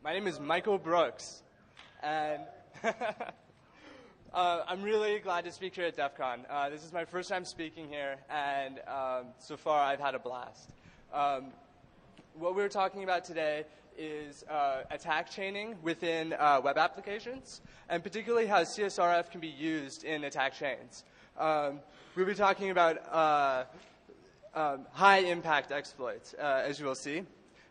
My name is Michael Brooks, and I'm really glad to speak here at DEF CON. This is my first time speaking here, and so far I've had a blast. What we're talking about today is attack chaining within web applications, and particularly how CSRF can be used in attack chains. We'll be talking about high-impact exploits, as you will see.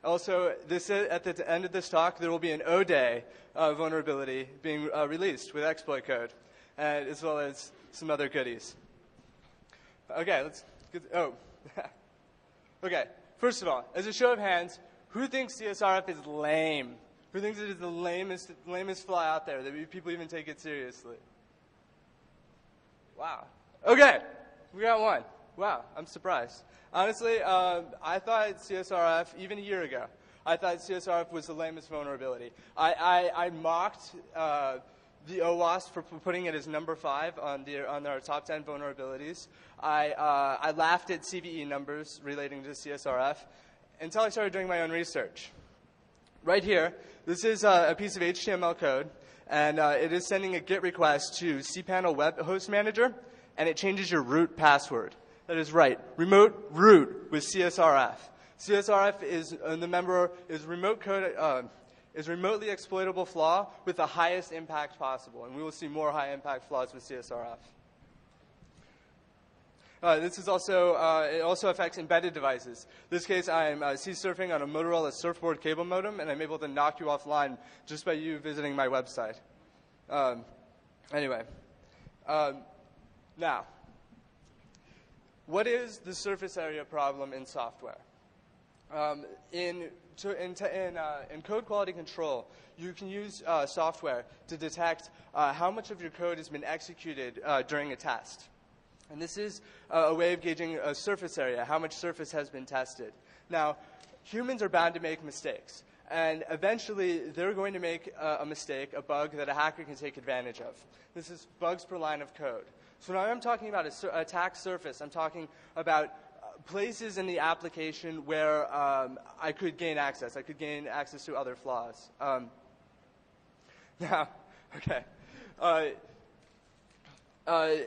Also, at the end of this talk, there will be an O-Day vulnerability being released with exploit code, as well as some other goodies. Okay, let's get, okay, first of all, as a show of hands, who thinks CSRF is lame? Who thinks it is the lamest flaw out there, that people even take it seriously? Wow. Okay, we got one. Wow, I'm surprised. Honestly, I thought CSRF, even a year ago, I thought CSRF was the lamest vulnerability. I mocked the OWASP for putting it as number 5 on their top 10 vulnerabilities. I laughed at CVE numbers relating to CSRF until I started doing my own research. Right here, this is a piece of HTML code, and it is sending a GET request to cPanel Web Host Manager, and it changes your root password. That is right, remote root with CSRF. CSRF is is remotely exploitable flaw with the highest impact possible, and we will see more high impact flaws with CSRF. This is also it also affects embedded devices. In this case, I'm sea surfing on a Motorola surfboard cable modem, and I'm able to knock you offline just by you visiting my website. Anyway, now. What is the surface area problem in software? In code quality control, you can use software to detect how much of your code has been executed during a test. And this is a way of gauging a surface area, how much surface has been tested. Now, humans are bound to make mistakes. And eventually, they're going to make a mistake, a bug that a hacker can take advantage of. This is bugs per line of code. So now I'm talking about an attack surface. I'm talking about places in the application where I could gain access. I could gain access to other flaws. Now, okay.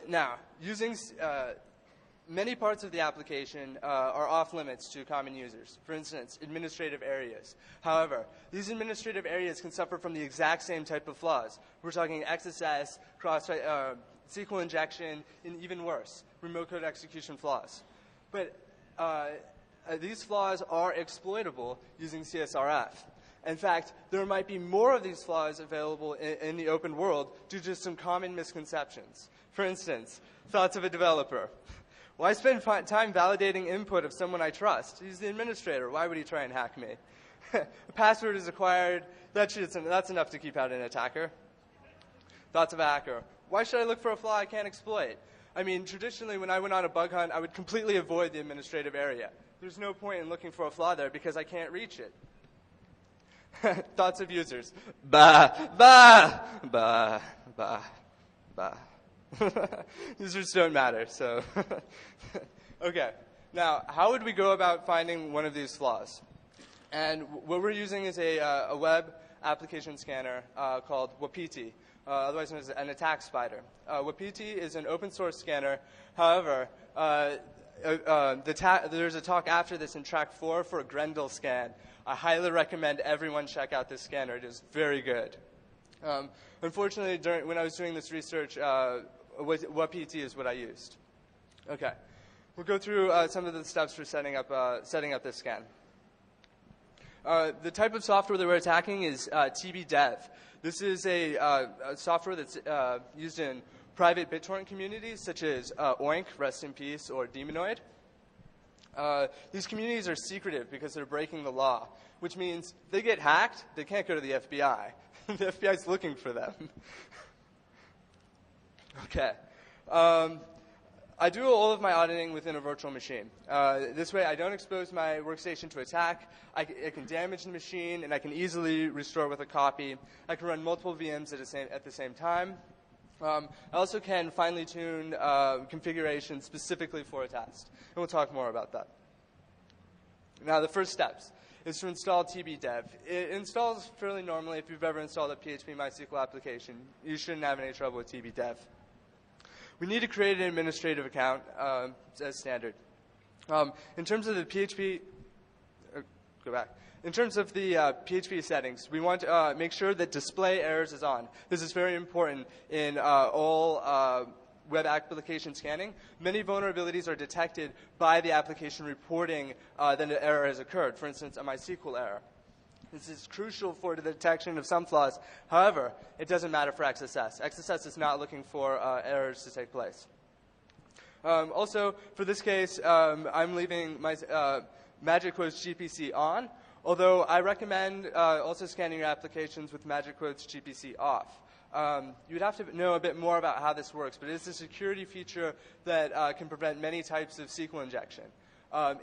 Now, using many parts of the application are off limits to common users. For instance, administrative areas. However, these administrative areas can suffer from the exact same type of flaws. We're talking XSS, SQL injection, and even worse, remote code execution flaws. But these flaws are exploitable using CSRF. In fact, there might be more of these flaws available in the open world due to some common misconceptions. For instance, thoughts of a developer. Why spend time validating input of someone I trust? He's the administrator. Why would he try and hack me? A password is acquired. That's enough to keep out an attacker. Thoughts of a hacker. Why should I look for a flaw I can't exploit? I mean, traditionally, when I went on a bug hunt, I would completely avoid the administrative area. There's no point in looking for a flaw there because I can't reach it. Thoughts of users. Bah, bah, bah, bah, bah. Users don't matter, so. Okay, now, how would we go about finding one of these flaws? And what we're using is a web application scanner called Wapiti. Otherwise known as an attack spider. Wapiti is an open source scanner. However, there's a talk after this in track 4 for a Grendel scan. I highly recommend everyone check out this scanner. It is very good. Unfortunately, when I was doing this research, Wapiti is what I used. Okay, we'll go through some of the steps for setting up this scan. The type of software that we're attacking is tbdev. This is a software that's used in private BitTorrent communities, such as Oink, rest in peace, or Demonoid. These communities are secretive because they're breaking the law, which means they get hacked, they can't go to the FBI. The FBI's looking for them. Okay. I do all of my auditing within a virtual machine. This way, I don't expose my workstation to attack. It can damage the machine, and I can easily restore with a copy. I can run multiple VMs at the same time. I also can finely tune configuration specifically for a test. And we'll talk more about that. Now, the first steps. is to install tbdev. It installs fairly normally. If you've ever installed a PHP MySQL application, you shouldn't have any trouble with tbdev. We need to create an administrative account as standard. In terms of the PHP, go back. In terms of the PHP settings, we want to make sure that display errors is on. This is very important in all web application scanning. Many vulnerabilities are detected by the application reporting that an error has occurred. For instance, a MySQL error. This is crucial for the detection of some flaws. However, it doesn't matter for XSS. XSS is not looking for errors to take place. Also, for this case, I'm leaving my magic quotes GPC on, although I recommend also scanning your applications with magic quotes GPC off. You'd have to know a bit more about how this works, but it's a security feature that can prevent many types of SQL injection.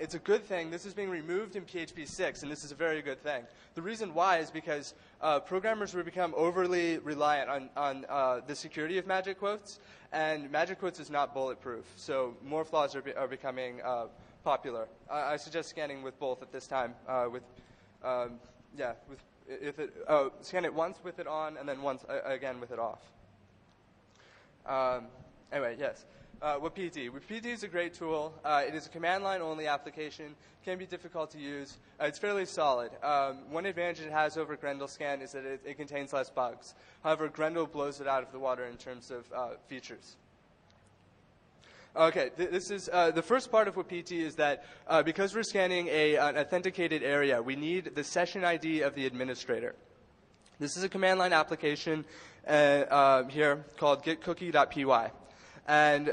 It's a good thing. This is being removed in PHP 6, and this is a very good thing. The reason why is because programmers will become overly reliant on the security of magic quotes, and magic quotes is not bulletproof. So more flaws are becoming popular. I suggest scanning with both at this time. Scan it once with it on, and then once again with it off. Anyway, yes. WebPT. WebPT is a great tool. It is a command line only application. Can be difficult to use. It's fairly solid. One advantage it has over Grendel Scan is that it contains less bugs. However, Grendel blows it out of the water in terms of features. Okay, this is the first part of WebPT is that because we're scanning an authenticated area, we need the session ID of the administrator. This is a command line application here called getcookie.py. And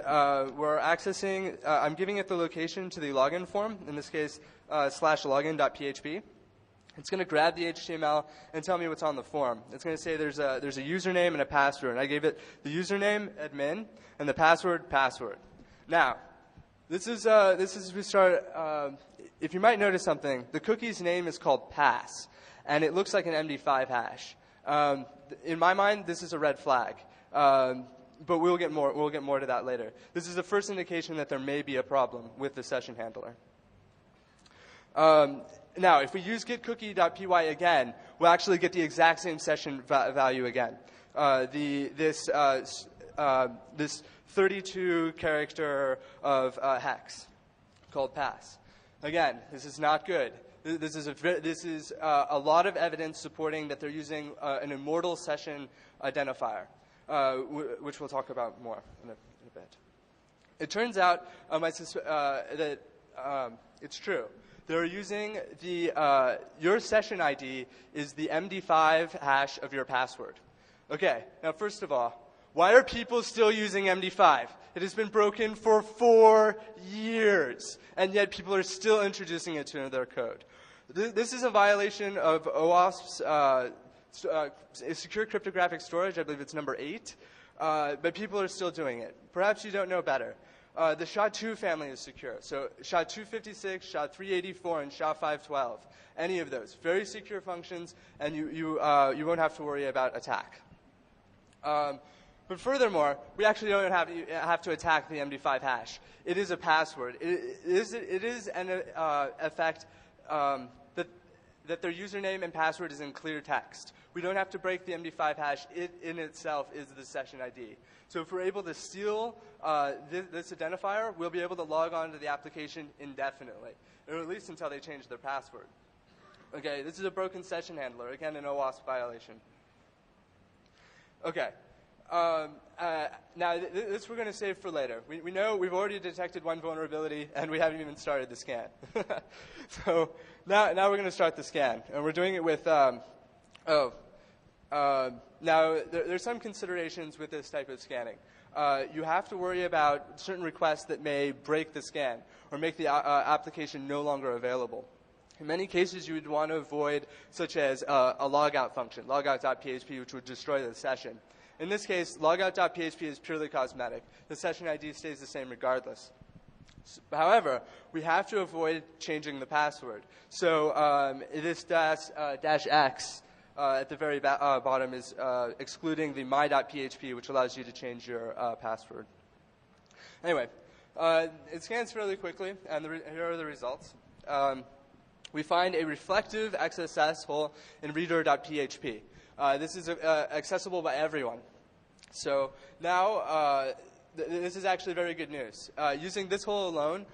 we're accessing, I'm giving it the location to the login form, in this case, /login.php. It's going to grab the HTML and tell me what's on the form. It's going to say there's a username and a password. And I gave it the username, admin, and the password, password. Now, this is we start, if you might notice something, the cookie's name is called pass, and it looks like an MD5 hash. In my mind, this is a red flag. But we'll get more to that later. This is the first indication that there may be a problem with the session handler. Now, if we use getcookie.py again, we'll actually get the exact same session value again. This 32-character of hex called pass. Again, this is not good. This is a lot of evidence supporting that they're using an immortal session identifier. Which we'll talk about more in a bit. It turns out that it's true. They're using your session ID is the MD5 hash of your password. Okay, now first of all, why are people still using MD5? It has been broken for 4 years, and yet people are still introducing it to their code. This is a violation of OWASP's secure cryptographic storage. I believe it's number 8. But people are still doing it. Perhaps you don't know better. The SHA-2 family is secure. So SHA-256, SHA-384, and SHA-512. Any of those. Very secure functions, and you won't have to worry about attack. But furthermore, we actually don't have to attack the MD5 hash. It is a password. It is an effect that their username and password is in clear text. We don't have to break the MD5 hash. It in itself is the session ID. So if we're able to steal this identifier, we'll be able to log on to the application indefinitely, or at least until they change their password. Okay, this is a broken session handler. Again, an OWASP violation. Okay. Now, this we're going to save for later. We know we've already detected one vulnerability, and we haven't even started the scan. So now we're going to start the scan. And we're doing it with, now, there's some considerations with this type of scanning. You have to worry about certain requests that may break the scan or make the application no longer available. In many cases, you would want to avoid, such as a logout function, logout.php, which would destroy the session. In this case, logout.php is purely cosmetic. The session ID stays the same regardless. However, we have to avoid changing the password. So this -x at the very bottom is excluding the my.php, which allows you to change your password. Anyway, it scans fairly quickly, and here are the results. we find a reflective XSS hole in reader.php. This is accessible by everyone. So now, this is actually very good news. Using this hole alone,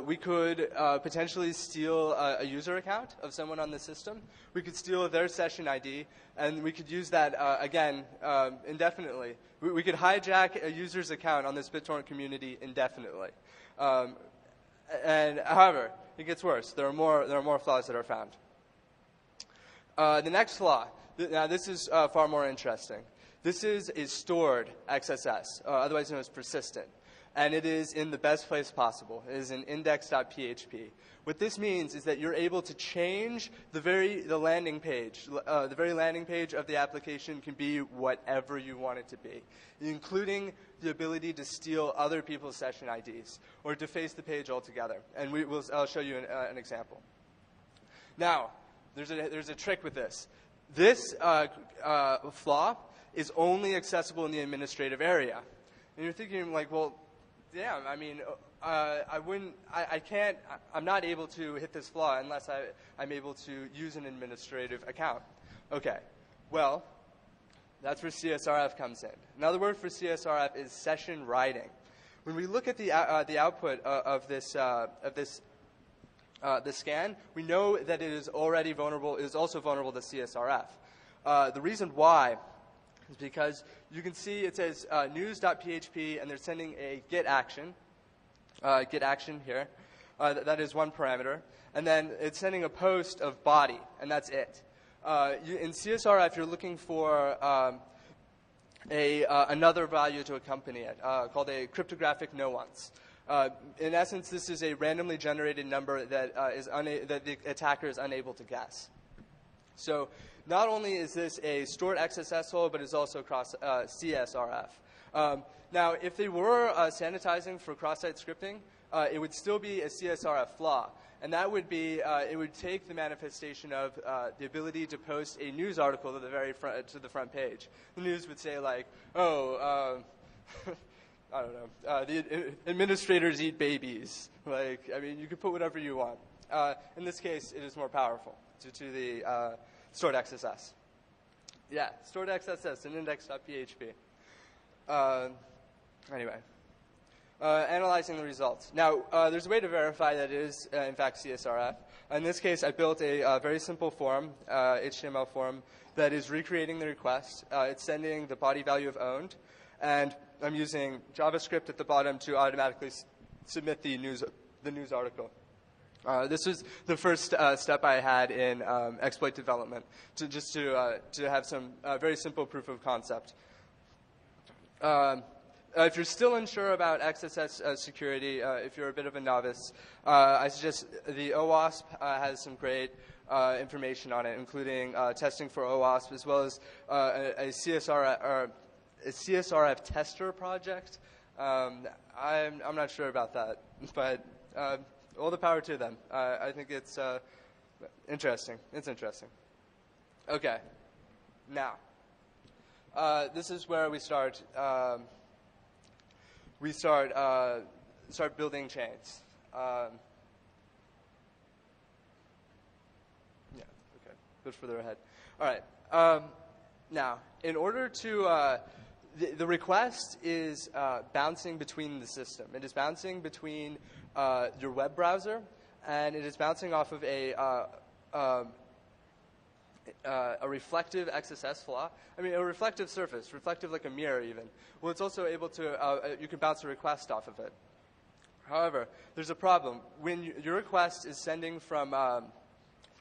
we could potentially steal a user account of someone on the system. We could steal their session ID, and we could use that, again, indefinitely. We could hijack a user's account on this BitTorrent community indefinitely. And however, it gets worse. There are more flaws that are found. The next flaw. Now, this is far more interesting. This is a stored XSS, otherwise known as persistent, and it is in the best place possible. It is in index.php. What this means is that you're able to change the landing page. The very landing page of the application can be whatever you want it to be, including the ability to steal other people's session IDs or deface the page altogether. And I'll show you an example. Now, there's a trick with this. This flaw is only accessible in the administrative area. And you're thinking, like, well, damn, I mean, I'm not able to hit this flaw unless I'm able to use an administrative account. Okay, well, that's where CSRF comes in. Another word for CSRF is session writing. When we look at the output of this scan, we know that it is already vulnerable. It is also vulnerable to CSRF. The reason why is because you can see it says news.php, and they're sending a get action here. That is one parameter. And then it's sending a post of body, and that's it. In CSRF, you're looking for another value to accompany it, called a cryptographic no-once. In essence, this is a randomly generated number that that the attacker is unable to guess. So not only is this a stored XSS hole, but it's also across CSRF. Now, if they were sanitizing for cross-site scripting, it would still be a CSRF flaw. And that would be, it would take the manifestation of the ability to post a news article to the front page. The news would say, like, oh, I don't know, the administrators eat babies. Like, I mean, you could put whatever you want. In this case, it is more powerful due to the stored XSS. Yeah, stored XSS in index.php. Anyway, analyzing the results. Now, there's a way to verify that it is, in fact, CSRF. In this case, I built a very simple form, HTML form, that is recreating the request. It's sending the body value of owned, and I'm using JavaScript at the bottom to automatically submit the news article. This was the first step I had in exploit development, to have some very simple proof of concept. If you're still unsure about XSS security, if you're a bit of a novice, I suggest the OWASP has some great information on it, including testing for OWASP, as well as a CSRF tester project. I'm not sure about that, but all the power to them. I think it's interesting. It's interesting. Okay. Now, this is where we start. Start building chains. Yeah. Okay. Bit further ahead. All right. Now, in order to the request is bouncing between the system. It is bouncing between your web browser, and it is bouncing off of a reflective XSS flaw. I mean, a reflective surface, reflective like a mirror even. Well, it's also able to, you can bounce a request off of it. However, there's a problem. When your request is sending from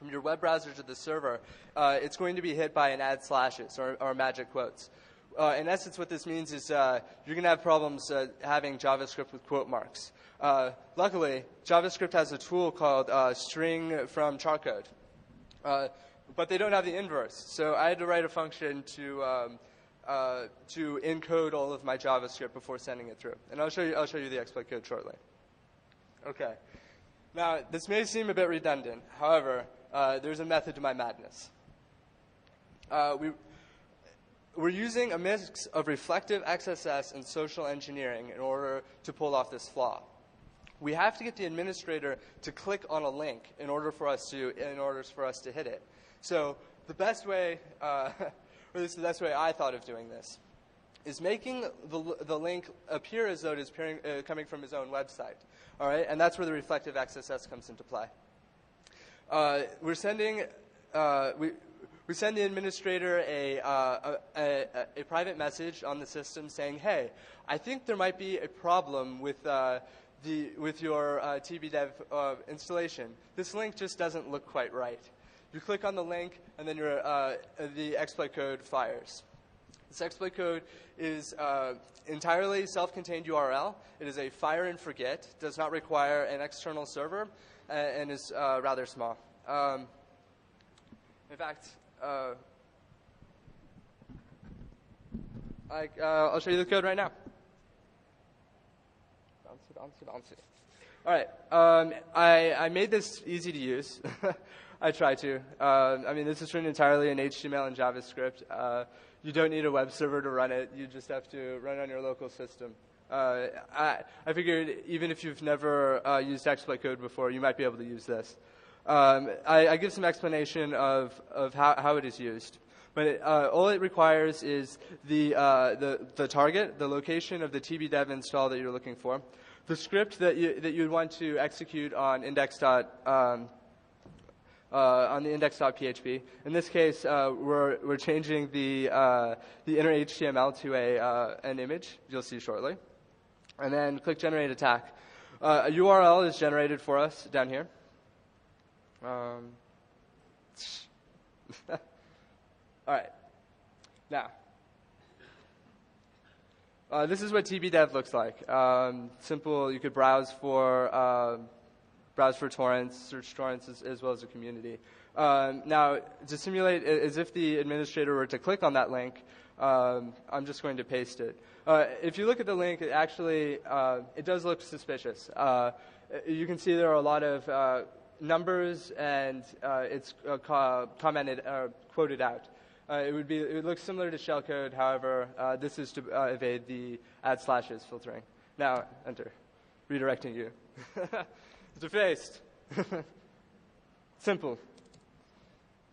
your web browser to the server, it's going to be hit by an add slashes or magic quotes. In essence, what this means is you're going to have problems having JavaScript with quote marks. Luckily, JavaScript has a tool called string from charcode. But they don't have the inverse. So I had to write a function to encode all of my JavaScript before sending it through. And I'll show you the exploit code shortly. Okay. Now, this may seem a bit redundant. However, there's a method to my madness. We're using a mix of reflective XSS and social engineering in order to pull off this flaw. we have to get the administrator to click on a link in order for us to hit it. So the best way, or at least the best way I thought of doing this, is making the link appear as though it is coming from his own website. All right, and that's where the reflective XSS comes into play. We send the administrator a private message on the system saying, "Hey, I think there might be a problem with your tbdev installation. This link just doesn't look quite right." You click on the link, and then the exploit code fires. This exploit code is entirely self-contained URL. It is a fire and forget, does not require an external server, and is rather small. In fact, I'll show you the code right now. Bounce it. All right. I made this easy to use. I try to. I mean, this is written entirely in HTML and JavaScript. You don't need a web server to run it. You just have to run it on your local system. I figured even if you've never used exploit code before, you might be able to use this. I give some explanation of how it is used. But all it requires is the target, the location of the tbdev install that you're looking for, the script that you'd want to execute on on the index.php. In this case, we're changing the inner HTML to an image. You'll see shortly. And then click Generate Attack. A URL is generated for us down here. All right. Now, this is what tbdev looks like. Simple. You could browse for torrents, search torrents as well as a community. Now, to simulate as if the administrator were to click on that link, I'm just going to paste it. If you look at the link, it actually it does look suspicious. You can see there are a lot of numbers, and it's commented quoted out. It would look similar to shellcode. However, this is to evade the add slashes filtering. Now, enter, redirecting you. Defaced. Simple.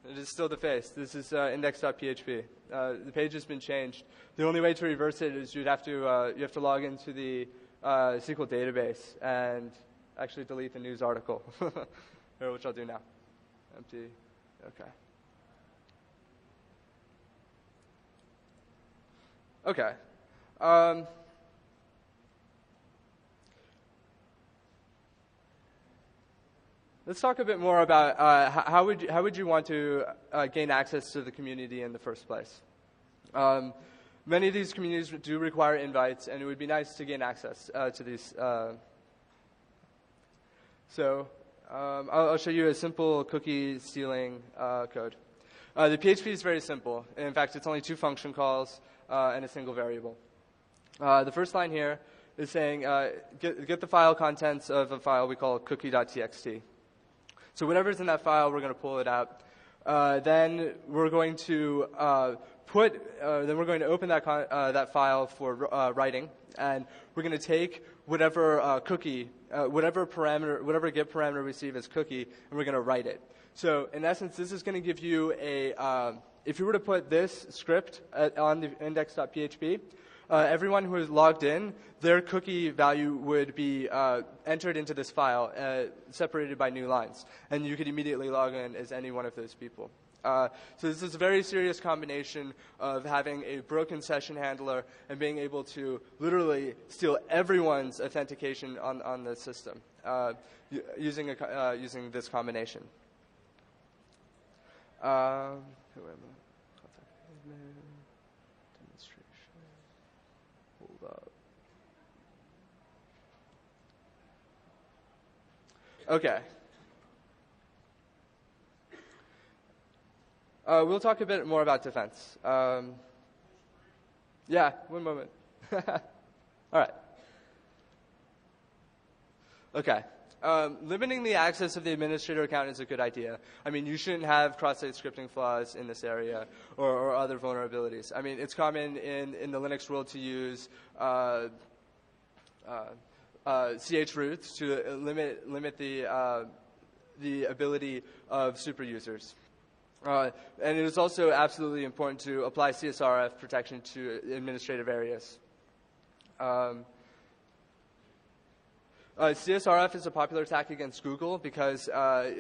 It is still defaced. This is index.php. The page has been changed. The only way to reverse it is you have to log into the SQL database and actually delete the news article, which I'll do now. Empty. Okay. Okay. Let's talk a bit more about how would you want to gain access to the community in the first place. Many of these communities do require invites, and it would be nice to gain access to these. So I'll show you a simple cookie stealing code. The PHP is very simple. In fact, it's only 2 function calls and a single variable. The first line here is saying get the file contents of a file we call cookie.txt. So whatever's in that file, we're going to pull it out. Then we're going to open that file for writing, and we're going to take whatever cookie, whatever get parameter we receive as cookie, and we're going to write it. So in essence, this is going to give you if you were to put this script on the index.php, everyone who is logged in, their cookie value would be entered into this file, separated by new lines. And you could immediately log in as any one of those people. So this is a very serious combination of having a broken session handler and being able to literally steal everyone's authentication on the system using this combination. Okay. We'll talk a bit more about defense. Yeah, one moment. All right. Okay. Limiting the access of the administrator account is a good idea. I mean, you shouldn't have cross-site scripting flaws in this area or other vulnerabilities. I mean, it's common in the Linux world to use ch roots to limit the ability of super users. And it is also absolutely important to apply CSRF protection to administrative areas. CSRF is a popular attack against Google because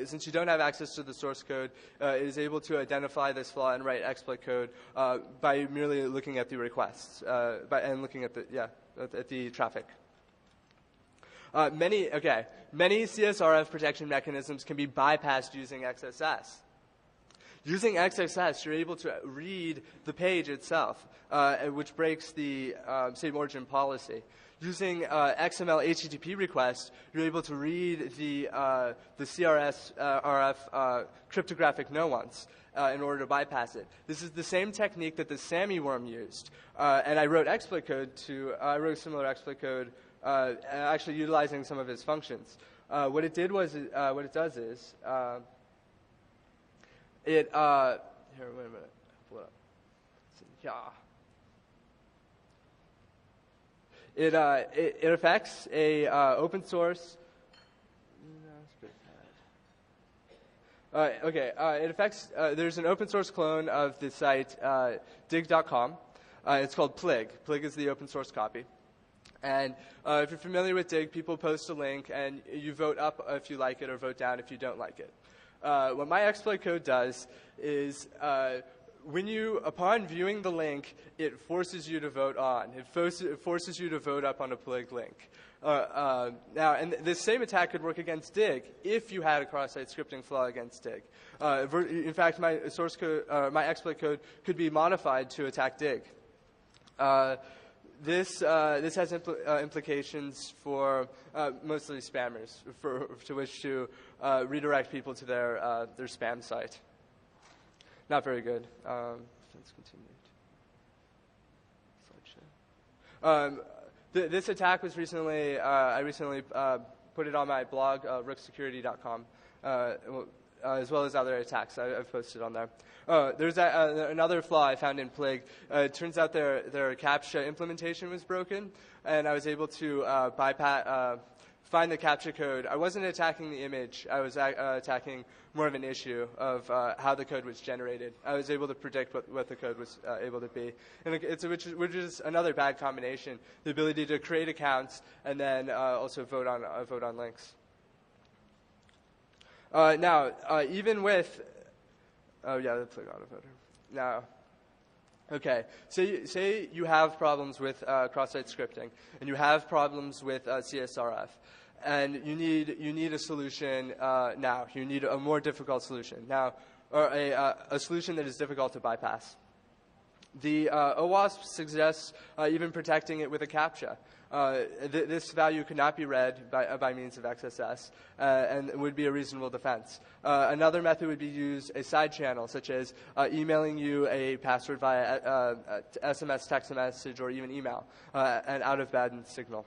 since you don't have access to the source code, it is able to identify this flaw and write exploit code by merely looking at the requests and looking at the traffic. Many CSRF protection mechanisms can be bypassed using XSS. Using XSS, you're able to read the page itself, which breaks the same origin policy. Using XML HTTP request, you're able to read the CSRF cryptographic no-once in order to bypass it. This is the same technique that the SAMI worm used, and I wrote exploit code I wrote similar exploit code, actually utilizing some of its functions. What it does is here, wait a minute, pull it up. Yeah. It affects a open source. It affects. There's an open source clone of the site dig.com. It's called Plig. Plig is the open source copy. And if you're familiar with Dig, people post a link, and you vote up if you like it or vote down if you don't like it. What my exploit code does is upon viewing the link, it forces you to vote on. It forces you to vote up on a Plig link. Now, and this same attack could work against Dig if you had a cross-site scripting flaw against Dig. In fact, my source code, my exploit code, could be modified to attack Dig. This has implications for mostly spammers, to which to redirect people to their spam site. Not very good. Let's continue. This attack was recently, I recently put it on my blog, rooksecurity.com, as well as other attacks I've posted on there. There's another flaw I found in Plig. It turns out their CAPTCHA implementation was broken, and I was able to find the CAPTCHA code. I wasn't attacking the image. I was attacking more of an issue of how the code was generated. I was able to predict what the code was able to be, and which is another bad combination: the ability to create accounts and then also vote on links. Now, even with, the Plig autovoter. Now, okay, say you have problems with cross-site scripting, and you have problems with CSRF, and you need a solution now. You need a more difficult solution now, or a solution that is difficult to bypass. The OWASP suggests even protecting it with a CAPTCHA. This value could not be read by means of XSS and would be a reasonable defense. Another method would be use a side channel, such as emailing you a password via SMS, text message, or even email, an out-of-band signal.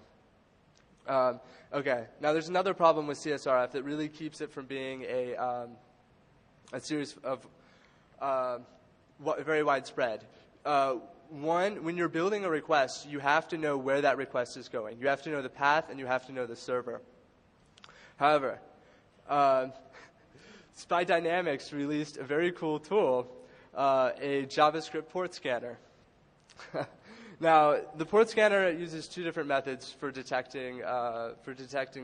Okay, now there's another problem with CSRF that really keeps it from being a series of very widespread. One, when you're building a request, you have to know where that request is going. You have to know the path, and you have to know the server. However, Spy Dynamics released a very cool tool, a JavaScript port scanner. Now, the port scanner uses two different methods for detecting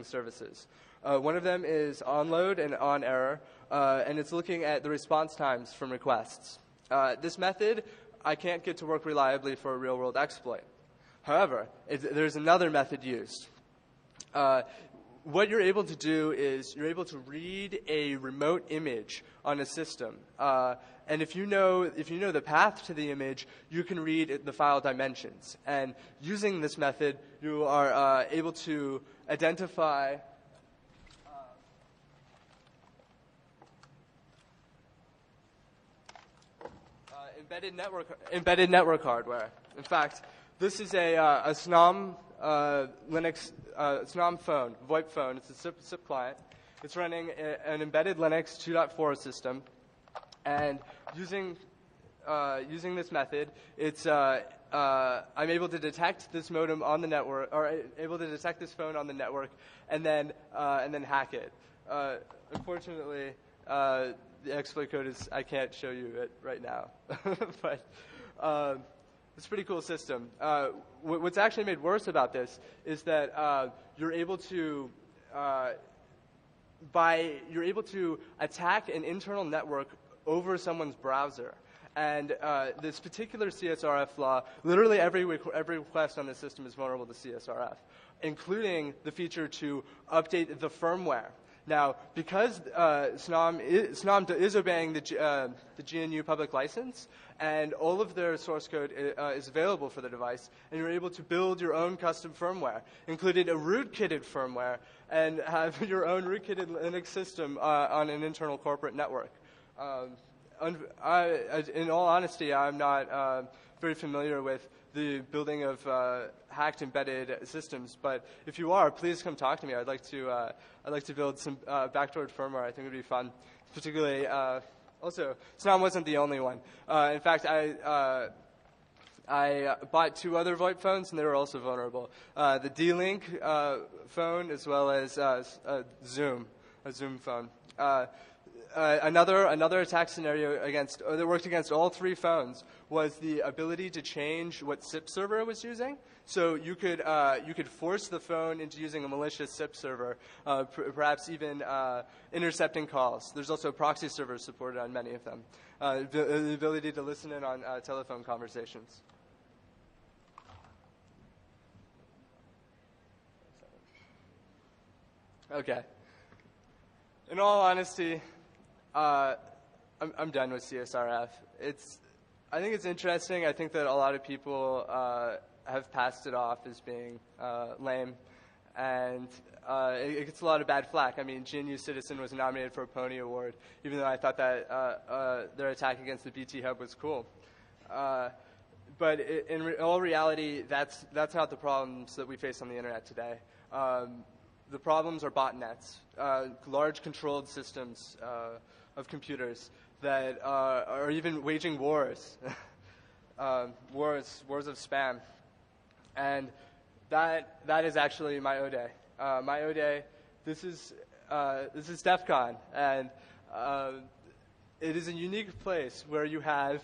services. One of them is on load and on error, and it's looking at the response times from requests. This method I can't get to work reliably for a real-world exploit. However, there's another method used. What you're able to do is you're able to read a remote image on a system, and if you know the path to the image, you can read the file dimensions. And using this method, you are able to identify embedded network hardware. In fact, this is a SNOM Linux SNOM phone, VoIP phone. It's a SIP client. It's running an embedded Linux 2.4 system, and using using this method, I'm able to detect this modem on the network, or able to detect this phone on the network, and then hack it. Unfortunately, the exploit code I can't show you it right now, but it's a pretty cool system. What's actually made worse about this is that you're able to attack an internal network over someone's browser. And this particular CSRF flaw, literally every request on the system is vulnerable to CSRF, including the feature to update the firmware. Now, because SNOM is obeying the GNU public license, and all of their source code is available for the device, and you're able to build your own custom firmware, including a rootkitted firmware, and have your own rootkitted Linux system on an internal corporate network. In all honesty, I'm not very familiar with the building of hacked embedded systems, but if you are, please come talk to me. I'd like to build some backdoored firmware. I think it would be fun. Particularly, also, SNOM wasn't the only one. In fact, I bought 2 other VoIP phones, and they were also vulnerable. The D-Link phone, as well as a Zoom phone. Another attack scenario that worked against all 3 phones was the ability to change what SIP server was using. So you could force the phone into using a malicious SIP server, perhaps even intercepting calls. There's also proxy servers supported on many of them. The ability to listen in on telephone conversations. Okay. In all honesty, I'm done with CSRF. I think it's interesting. I think that a lot of people have passed it off as being lame, and it gets a lot of bad flack. I mean, GNU Citizen was nominated for a Pony Award, even though I thought that their attack against the BT Hub was cool. But in all reality, that's not the problems that we face on the internet today. The problems are botnets, large controlled systems of computers that are even waging wars, wars of spam, and that is actually my O-Day. My O-Day. This is DEF CON, and it is a unique place where you have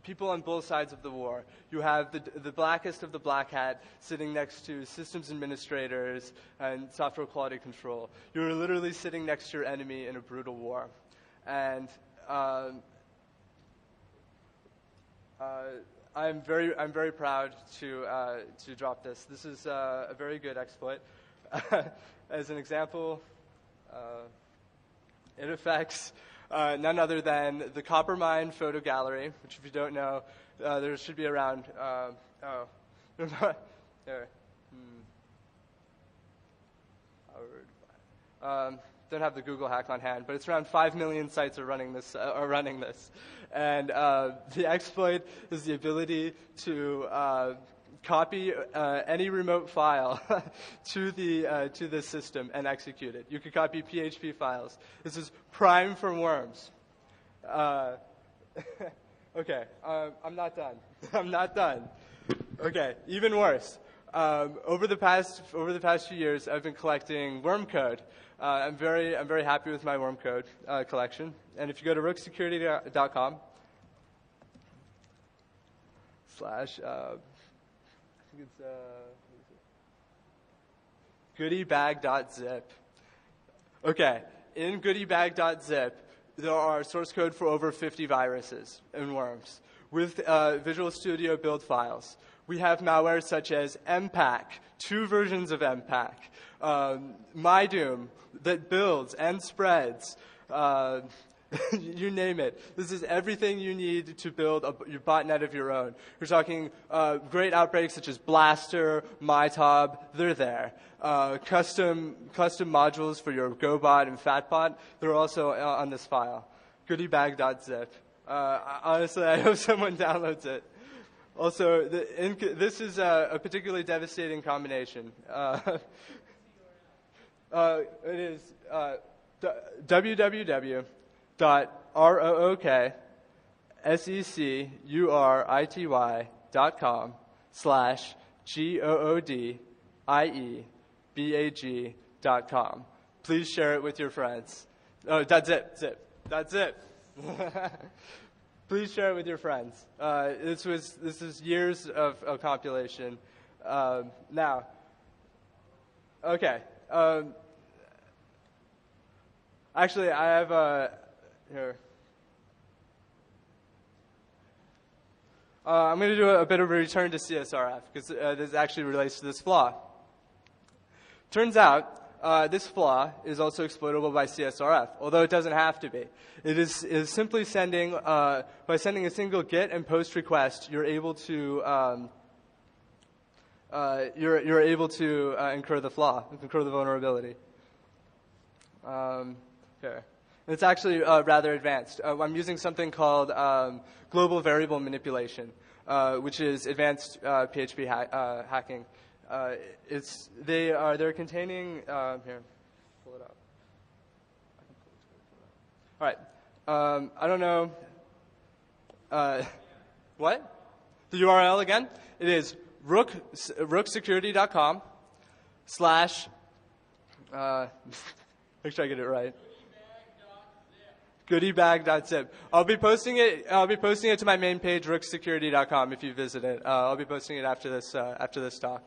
people on both sides of the war. You have the blackest of the black hat sitting next to systems administrators and software quality control. You're literally sitting next to your enemy in a brutal war. And I'm very proud to drop this. This is a very good exploit. As an example, it affects none other than the Coppermine photo gallery, which if you don't know, there should be around, there. Don't have the Google hack on hand, but it's around 5 million sites are running this. And the exploit is the ability to copy any remote file to the system and execute it. You could copy PHP files. This is prime for worms. Okay, I'm not done. I'm not done. Okay, even worse. Over the past few years, I've been collecting worm code. I'm very happy with my worm code collection. And if you go to rooksecurity.com / it's goodiebag.zip. Okay, in goodiebag.zip, there are source code for over 50 viruses and worms with Visual Studio build files. We have malware such as MPAC, 2 versions of MPAC, MyDoom that builds and spreads. You name it. This is everything you need to build your botnet of your own. We're talking great outbreaks such as Blaster, MyTob. They're there. Custom modules for your GoBot and FatBot. They're also on this file. Goodiebag.zip. Honestly, I hope someone downloads it. Also, this is a particularly devastating combination. It is www rook.security.com. Please share it with your friends. Oh, that's it. That's it. Please share it with your friends. This is years of compilation. Now, okay. Actually, I have here. I'm going to do a bit of a return to CSRF because this actually relates to this flaw. Turns out this flaw is also exploitable by CSRF, although it doesn't have to be. It is simply sending by sending a single GET and POST request, you're able to incur the flaw, incur the vulnerability. Here. It's actually rather advanced. I'm using something called global variable manipulation, which is advanced PHP hacking. They're containing here. Pull it up. All right. I don't know. What? The URL again? It is rooksecurity.com / make sure I get it right. Goodiebag.zip. I'll be posting it to my main page, rooksecurity.com, if you visit it. I'll be posting it after this talk.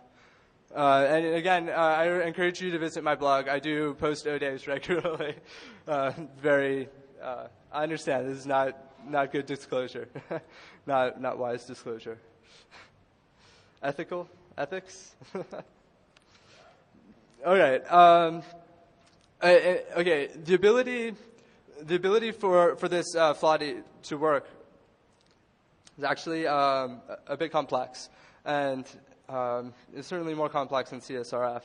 And again, I encourage you to visit my blog. I do post O-Days regularly. I understand this is not good disclosure, not wise disclosure. Ethics. All right. Okay. The ability for this flaw to work is actually a bit complex, and it's certainly more complex than CSRF.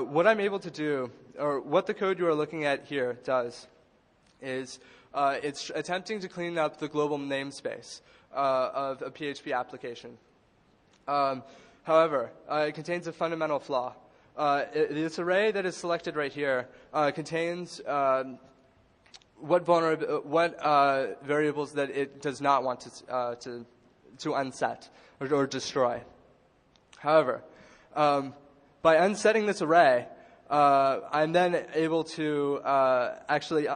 What I'm able to do, or what the code you are looking at here does, is it's attempting to clean up the global namespace of a PHP application. However, it contains a fundamental flaw. This array that is selected right here contains what variables that it does not want to unset or destroy. However, by unsetting this array, I'm then able to actually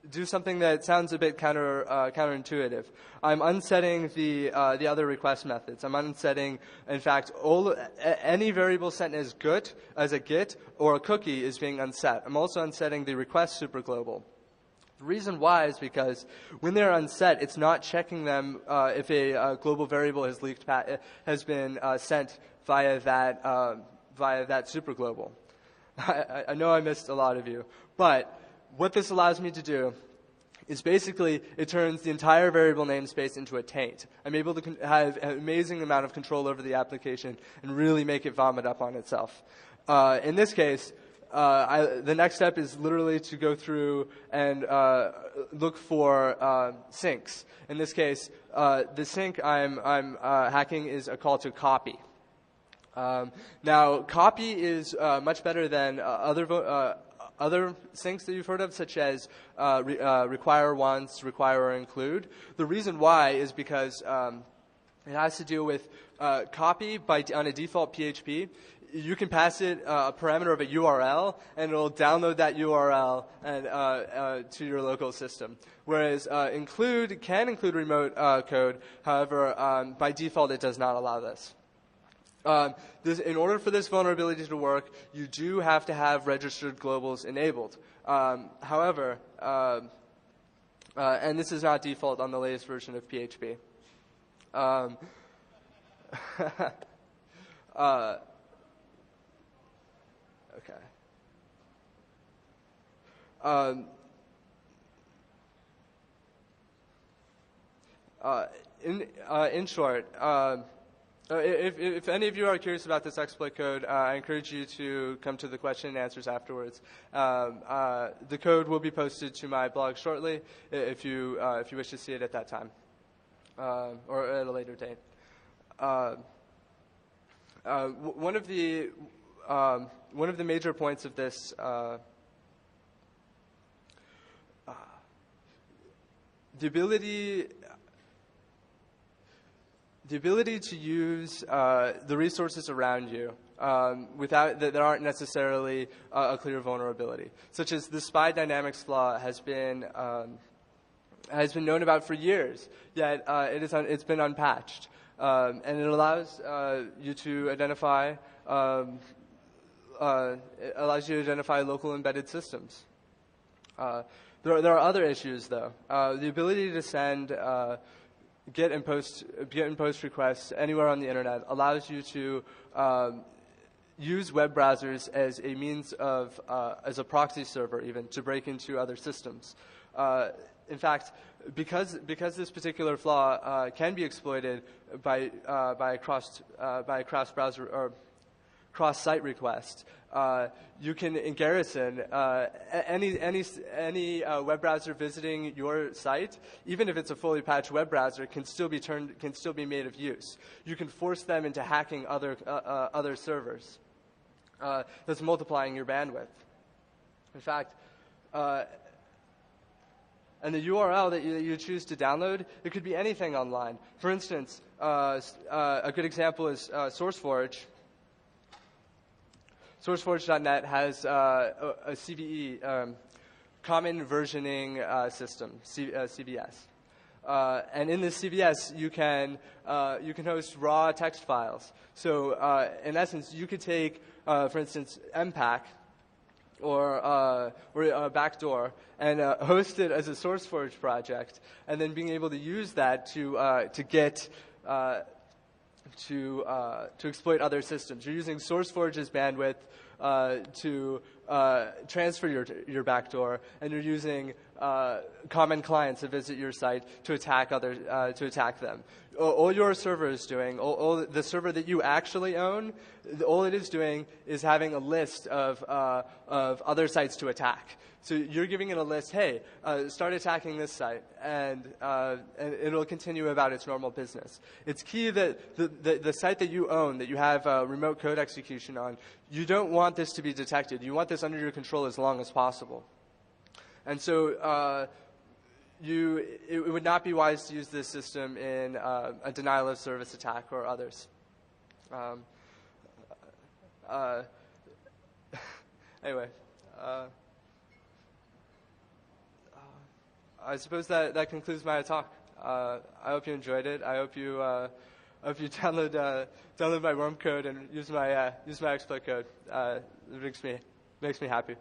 do something that sounds a bit counterintuitive. I'm unsetting the other request methods. I'm unsetting, in fact, any variable sent as a GET or a cookie is being unset. I'm also unsetting the request superglobal. The reason why is because when they're unset, it's not checking them if a global variable has been sent via that superglobal. I know I missed a lot of you, but what this allows me to do is basically it turns the entire variable namespace into a taint. I'm able to have an amazing amount of control over the application and really make it vomit up on itself. In this case, the next step is literally to go through and look for syncs. In this case, the sync I'm hacking is a call to copy. Now, copy is much better than other syncs that you've heard of, such as require once, require or include. The reason why is because it has to do with copy on a default PHP. You can pass it a parameter of a URL, and it'll download that URL and to your local system. Whereas include can include remote code. However, by default, it does not allow this. In order for this vulnerability to work, you do have to have registered globals enabled. However, and this is not default on the latest version of PHP. Okay. In short, if any of you are curious about this exploit code, I encourage you to come to the question and answers afterwards. The code will be posted to my blog shortly if you wish to see it at that time or at a later date. One of the major points of this the ability to use the resources around you without that aren't necessarily a clear vulnerability, such as the spy dynamics flaw has been known about for years, yet it's been unpatched, and it allows you to identify local embedded systems. There are other issues though. The ability to send get and post requests anywhere on the internet allows you to use web browsers as a means of as a proxy server even to break into other systems. In fact, because this particular flaw can be exploited by a cross browser or cross-site request, you can, in Garrison, any web browser visiting your site, even if it's a fully patched web browser, can still be made of use. You can force them into hacking other servers. That's multiplying your bandwidth. In fact, and the URL that you choose to download, it could be anything online. For instance, a good example is SourceForge. SourceForge.net has a CVE, Common Versioning System, CVS. And in this CVS, you can host raw text files. So in essence, you could take, for instance, MPAC or a backdoor and host it as a SourceForge project, and then being able to use that to exploit other systems. You're using SourceForge's bandwidth to transfer your backdoor, and you're using common clients to visit your site to attack them. All your server is doing, all the server that you actually own, all it is doing is having a list of other sites to attack. So you're giving it a list, hey, start attacking this site, and it'll continue about its normal business. It's key that the site that you own, that you have remote code execution on, you don't want this to be detected. You want this under your control as long as possible. And so it would not be wise to use this system in a denial of service attack or others. Anyway. I suppose that concludes my talk. I hope you enjoyed it. I hope you download my worm code and use my exploit code. It makes me happy.